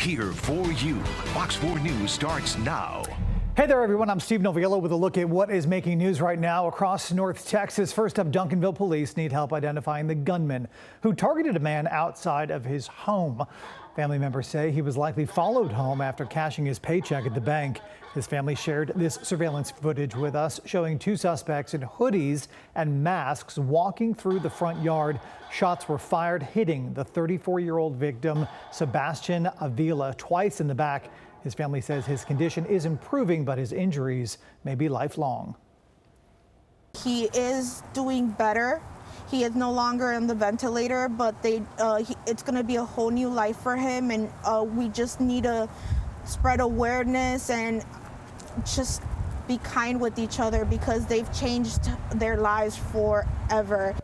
here for you. Fox 4 News starts now. Hey there, everyone. I'm Steve Noviello with a look at what is making news right now across North Texas. First up, Duncanville police need help identifying the gunman who targeted a man outside of his home. Family members say he was likely followed home after cashing his paycheck at the bank. His family shared this surveillance footage with us, showing two suspects in hoodies and masks walking through the front yard. Shots were fired, hitting the 34-year-old victim, Sebastian Avila, twice in the back. His family says his condition is improving, but his injuries may be lifelong. He is doing better. He is no longer on the ventilator, but it's going to be a whole new life for him, and we just need to spread awareness and just be kind with each other because they've changed their lives forever.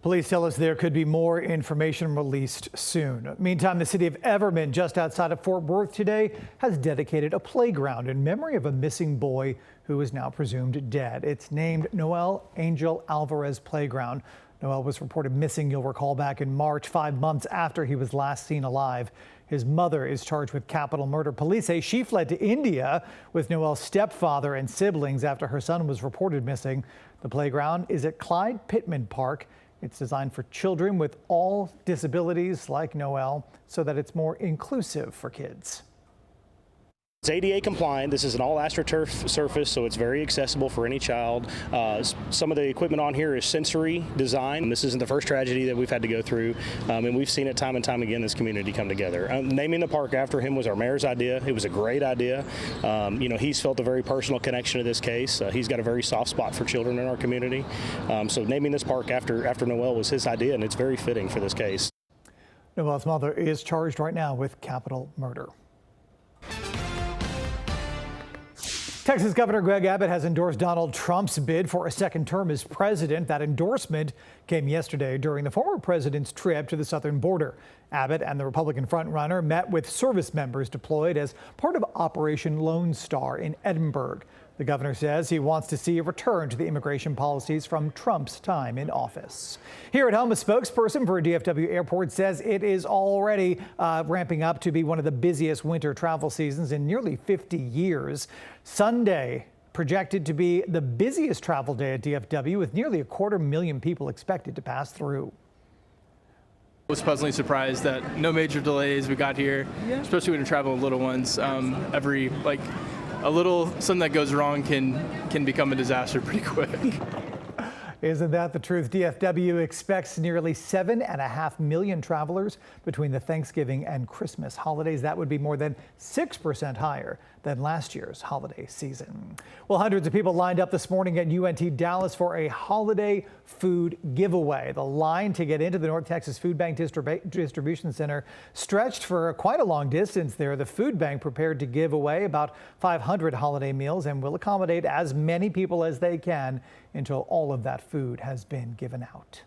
Police tell us there could be more information released soon. Meantime, the city of Everman, just outside of Fort Worth today, has dedicated a playground in memory of a missing boy who is now presumed dead. It's named Noel Angel Alvarez Playground. Noel was reported missing, you'll recall, back in March, 5 months after he was last seen alive. His mother is charged with capital murder. Police say she fled to India with Noel's stepfather and siblings after her son was reported missing. The playground is at Clyde Pittman Park. It's designed for children with all disabilities like Noel so that it's more inclusive for kids. It's ADA compliant. This is an all AstroTurf surface, so it's very accessible for any child. Some of the equipment on here is sensory design. This isn't the first tragedy that we've had to go through, and we've seen it time and time again, this community come together. Naming the park after him was our mayor's idea. It was a great idea. He's felt a very personal connection to this case. He's got a very soft spot for children in our community. So naming this park after Noel was his idea, and it's very fitting for this case. Noel's mother is charged right now with capital murder. Texas Governor Greg Abbott has endorsed Donald Trump's bid for a second term as president. That endorsement came yesterday during the former president's trip to the southern border. Abbott and the Republican frontrunner met with service members deployed as part of Operation Lone Star in Edinburgh. The governor says he wants to see a return to the immigration policies from Trump's time in office. Here at home, a spokesperson for DFW Airport says it is already ramping up to be one of the busiest winter travel seasons in nearly 50 years. Sunday projected to be the busiest travel day at DFW, with nearly 250,000 people expected to pass through. I was pleasantly surprised that no major delays. We got here, especially when you travel with little ones. A little something that goes wrong can become a disaster pretty quick. Isn't that the truth? DFW expects nearly 7.5 million travelers between the Thanksgiving and Christmas holidays. That would be more than 6% higher than last year's holiday season. Well, hundreds of people lined up this morning at UNT Dallas for a holiday food giveaway. The line to get into the North Texas Food Bank Distribution Center stretched for quite a long distance there. The food bank prepared to give away about 500 holiday meals and will accommodate as many people as they can until all of that food has been given out.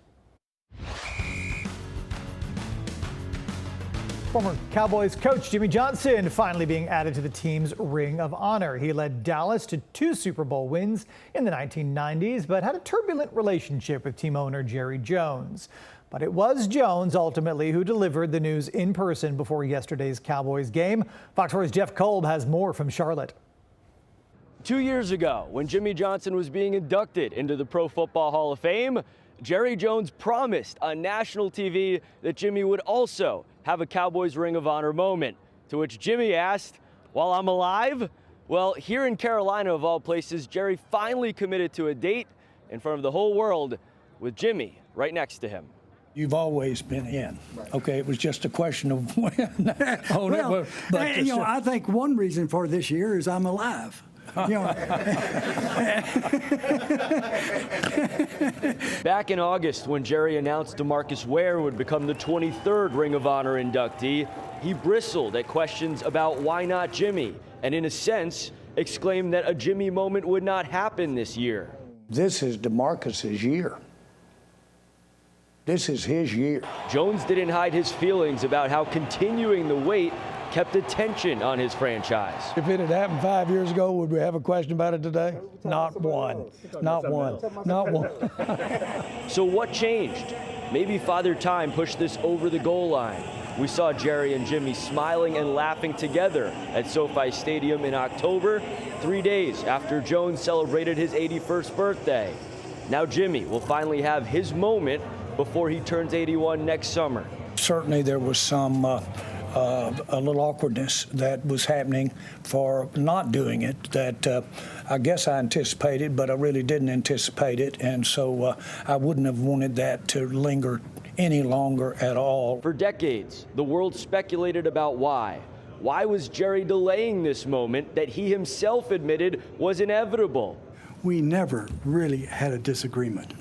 Former Cowboys coach Jimmy Johnson finally being added to the team's Ring of Honor. He led Dallas to 2 Super Bowl wins in the 1990s, but had a turbulent relationship with team owner Jerry Jones. But it was Jones ultimately who delivered the news in person before yesterday's Cowboys game. Fox 4's Jeff Kolb has more from Charlotte. 2 years ago, when Jimmy Johnson was being inducted into the Pro Football Hall of Fame, Jerry Jones promised on national TV that Jimmy would also have a Cowboys Ring of Honor moment, to which Jimmy asked, "While I'm alive?" Well, here in Carolina, of all places, Jerry finally committed to a date in front of the whole world with Jimmy right next to him. You've always been in. Okay, it was just a question of when. I think one reason for this year is I'm alive. Back in August, when Jerry announced DeMarcus Ware would become the 23rd Ring of Honor inductee, he bristled at questions about why not Jimmy, and in a sense, exclaimed that a Jimmy moment would not happen this year. This is DeMarcus's year. This is his year. Jones didn't hide his feelings about how continuing the wait kept attention on his franchise. If it had happened 5 years ago, would we have a question about it today? Not one. Not one. Not one. So what changed? Maybe Father Time pushed this over the goal line. We saw Jerry and Jimmy smiling and laughing together at SoFi Stadium in October, 3 days after Jones celebrated his 81st birthday. Now Jimmy will finally have his moment before he turns 81 next summer. Certainly there was some a little awkwardness that was happening for not doing it that I guess I anticipated, but I really didn't anticipate it, and so I wouldn't have wanted that to linger any longer at all. For decades, the world speculated about why. Why was Jerry delaying this moment that he himself admitted was inevitable? We never really had a disagreement.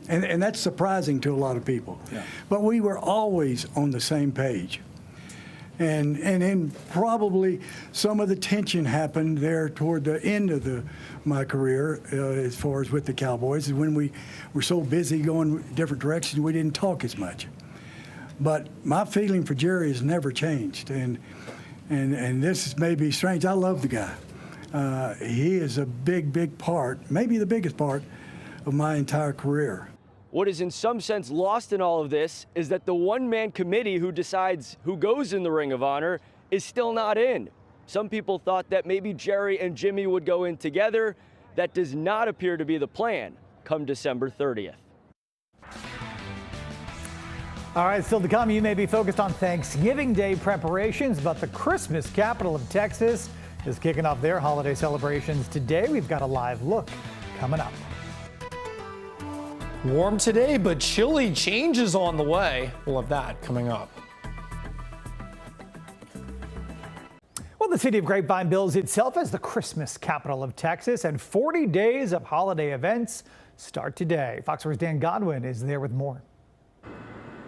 And that's surprising to a lot of people. Yeah. But we were always on the same page. And then probably some of the tension happened there toward the end of my career as far as with the Cowboys, when we were so busy going different directions, we didn't talk as much. But my feeling for Jerry has never changed. And this may be strange. I love the guy. He is a big part, maybe the biggest part of my entire career. What is in some sense lost in all of this is that the one-man committee who decides who goes in the Ring of Honor is still not in. Some people thought that maybe Jerry and Jimmy would go in together. That does not appear to be the plan come December 30th. All right, still to come, you may be focused on Thanksgiving Day preparations, but the Christmas capital of Texas is kicking off their holiday celebrations today. We've got a live look coming up. Warm today, but chilly changes on the way. We'll have that coming up. Well, the city of Grapevine bills itself as the Christmas capital of Texas, and 40 days of holiday events start today. Fox 4's Dan Godwin is there with more.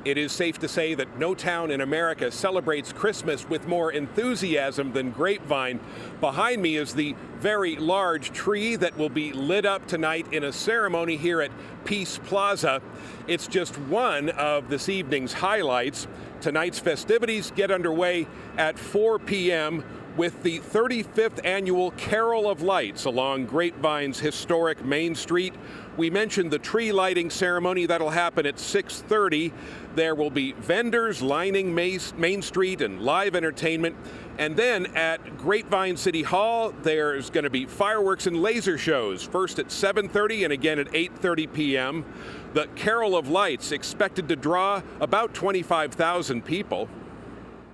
It is safe to say that no town in America celebrates Christmas with more enthusiasm than Grapevine. Behind me is the very large tree that will be lit up tonight in a ceremony here at Peace Plaza. It's just one of this evening's highlights. Tonight's festivities get underway at 4 p.m. with the 35th annual Carol of Lights along Grapevine's historic Main Street. We mentioned the tree lighting ceremony that'll happen at 6:30. There will be vendors lining Main Street and live entertainment. And then at Grapevine City Hall, there's going to be fireworks and laser shows, first at 7:30 and again at 8:30 p.m. The Carol of Lights expected to draw about 25,000 people.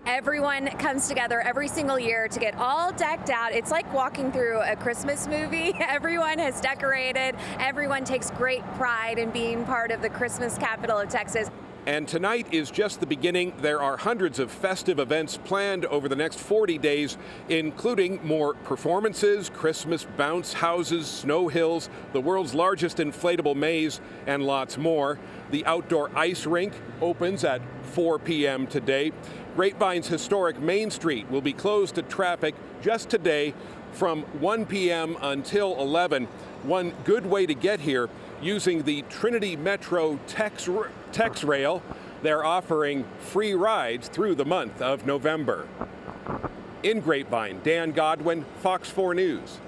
Everyone comes together every single year to get all decked out. It's like walking through a Christmas movie. Everyone has decorated. Everyone takes great pride in being part of the Christmas capital of Texas. And tonight is just the beginning. There are hundreds of festive events planned over the next 40 days, including more performances, Christmas bounce houses, snow hills, the world's largest inflatable maze, and lots more. The outdoor ice rink opens at 4 p.m. today. Grapevine's historic Main Street will be closed to traffic just today from 1 p.m. until 11. One good way to get here, using the Trinity Metro Tex Rail. They're offering free rides through the month of November. In Grapevine, Dan Godwin, Fox 4 News.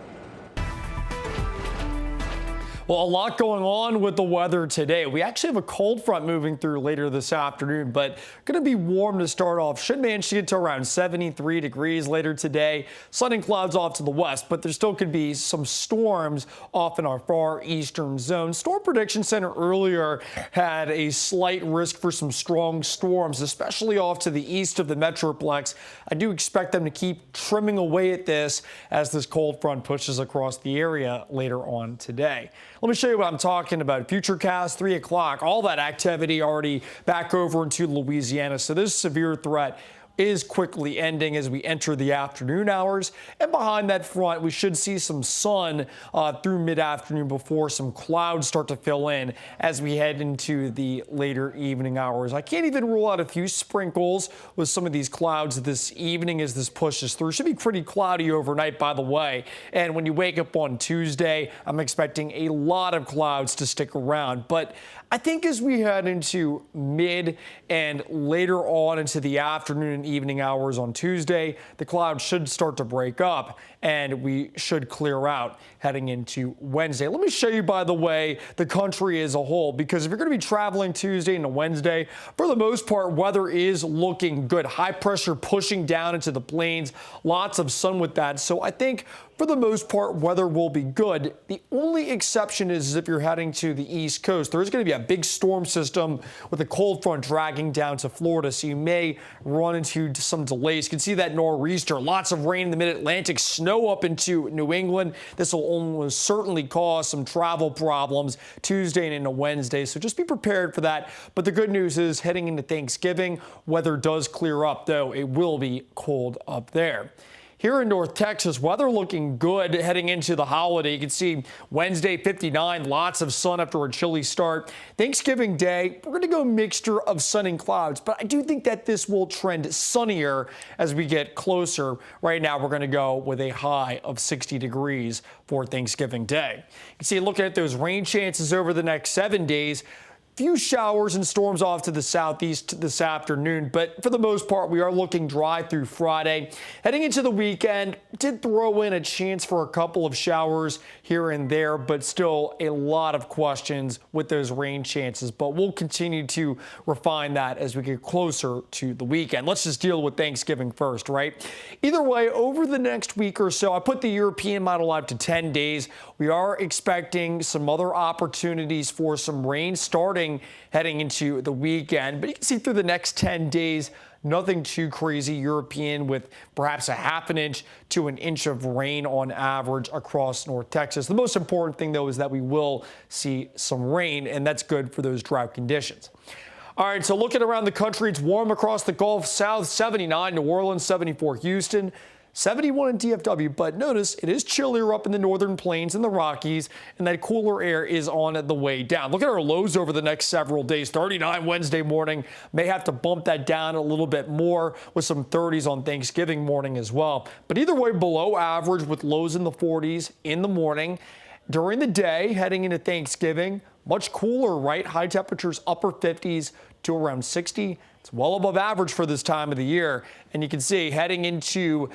Well, a lot going on with the weather today. We actually have a cold front moving through later this afternoon, but going to be warm to start off. Should manage to get to around 73 degrees later today. Sun and clouds off to the west, but there still could be some storms off in our far eastern zone. Storm Prediction Center earlier had a slight risk for some strong storms, especially off to the east of the Metroplex. I do expect them to keep trimming away at this as this cold front pushes across the area later on today. Let me show you what I'm talking about. Futurecast, 3 o'clock, all that activity already back over into Louisiana. So this severe threat is quickly ending as we enter the afternoon hours. And behind that front, we should see some sun through mid-afternoon before some clouds start to fill in as we head into the later evening hours. I can't even rule out a few sprinkles with some of these clouds this evening as this pushes through. Should be pretty cloudy overnight, by the way. And when you wake up on Tuesday, I'm expecting a lot of clouds to stick around. But I think as we head into mid and later on into the afternoon in the evening hours on Tuesday. The clouds should start to break up and we should clear out heading into Wednesday. Let me show you, by the way, the country as a whole, because if you're going to be traveling Tuesday into Wednesday, for the most part, weather is looking good. High pressure pushing down into the plains, lots of sun with that. So I think for the most part, weather will be good. The only exception is if you're heading to the East Coast. There is going to be a big storm system with a cold front dragging down to Florida, so you may run into some delays. You can see that nor'easter, lots of rain in the mid-Atlantic, snow up into New England. This will almost certainly cause some travel problems Tuesday and into Wednesday, so just be prepared for that. But the good news is heading into Thanksgiving, weather does clear up, though it will be cold up there. Here in North Texas, weather looking good heading into the holiday. You can see Wednesday 59, lots of sun after a chilly start. Thanksgiving Day, we're going to go mixture of sun and clouds, but I do think that this will trend sunnier as we get closer. Right now, we're going to go with a high of 60 degrees for Thanksgiving Day. You can see, looking at those rain chances over the next 7 days, few showers and storms off to the southeast this afternoon, but for the most part, we are looking dry through Friday. Heading into the weekend, did throw in a chance for a couple of showers here and there, but still a lot of questions with those rain chances. But we'll continue to refine that as we get closer to the weekend. Let's just deal with Thanksgiving first, right? Either way, over the next week or so, I put the European model out to 10 days. We are expecting some other opportunities for some rain starting heading into the weekend, but you can see through the next 10 days, nothing too crazy European, with perhaps a half an inch to an inch of rain on average across North Texas. The most important thing, though, is that we will see some rain, and that's good for those drought conditions. All right, so looking around the country, it's warm across the Gulf South, 79 New Orleans, 74 Houston, 71 in DFW, but notice it is chillier up in the northern plains and the Rockies, and that cooler air is on the way down. Look at our lows over the next several days. 39 Wednesday morning, may have to bump that down a little bit more with some 30s on Thanksgiving morning as well. But either way, below average with lows in the 40s in the morning. During the day, heading into Thanksgiving, much cooler, right? High temperatures, upper 50s to around 60. It's well above average for this time of the year. And you can see heading into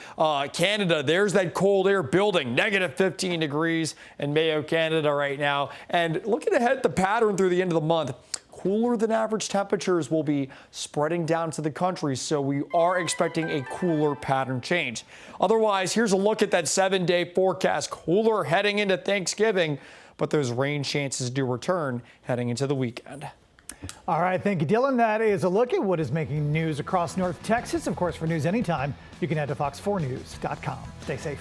Canada, there's that cold air building, negative 15 degrees in Mayo, Canada right now. And looking ahead at the pattern through the end of the month, cooler than average temperatures will be spreading down to the country. So we are expecting a cooler pattern change. Otherwise, here's a look at that 7-day forecast. Cooler heading into Thanksgiving, but those rain chances do return heading into the weekend. All right, thank you, Dylan. That is a look at what is making news across North Texas. Of course, for news anytime, you can head to fox4news.com. Stay safe.